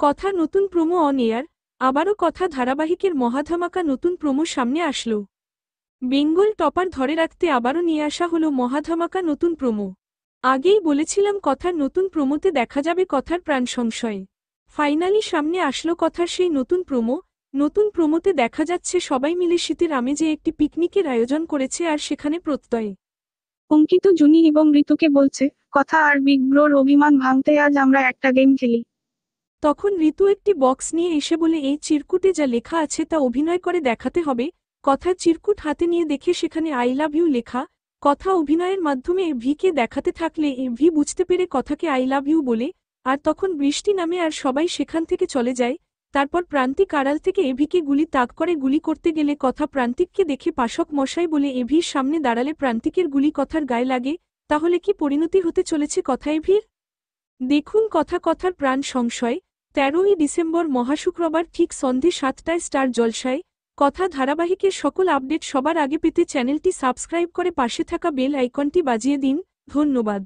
কথা নতুন promo on air, আবারও কথা ধারাবাহিকের মহাধামাকা নতুন প্রোমো সামনে আসলো। বেঙ্গল টপার ধরে রাখতে আবারও নিয়ে আসা হলো মহাধামাকা নতুন প্রোমো। আগেই বলেছিলাম কথার নতুন প্রোমোতে দেখা যাবে কথার প্রাণ সংশয়। ফাইনালি সামনে আসলো কথার সেই নতুন প্রোমো। নতুন প্রোমোতে দেখা যাচ্ছে সবাই মিলে শীতের আমেজে একটি পিকনিকের আয়োজন করেছে আর সেখানে প্রত্যয় অঙ্কিত জুনি এবং ঋতুকে বলছে, কথা আর বিগ ব্রোর অভিমান ভাঙতে আজ আমরা একটা গেম খেলি। তখন ঋতু একটি বক্স নিয়ে এসে বলে এই চিরকুটে যা লেখা আছে তা অভিনয় করে দেখাতে হবে। কথা চিরকুট হাতে নিয়ে দেখে সেখানে আই লাভ ইউ লেখা। কথা অভিনয়ের মাধ্যমে এভিকে দেখাতে থাকলে এভি বুঝতে পেরে কথাকে আই লাভ ইউ বলে। আর তখন বৃষ্টি নামে আর সবাই সেখান থেকে চলে যায়। তারপর প্রান্তিক আড়াল থেকে এভিকে গুলি তাক করে গুলি করতে গেলে কথা প্রান্তিককে দেখে পাশক মশাই বলে এভির সামনে দাঁড়ালে প্রান্তিকের গুলি কথার গায়ে লাগে। তাহলে কি পরিণতি হতে চলেছে কথা এভির? দেখুন কথার প্রাণ সংশয়। ১৩ই ডিসেম্বর মহাশুক্রবার ঠিক সন্ধে ৭টায় স্টার জলসায়। কথা ধারাবাহিকের সকল আপডেট সবার আগে পেতে চ্যানেলটি সাবস্ক্রাইব করে পাশে থাকা বেল আইকনটি বাজিয়ে দিন। ধন্যবাদ।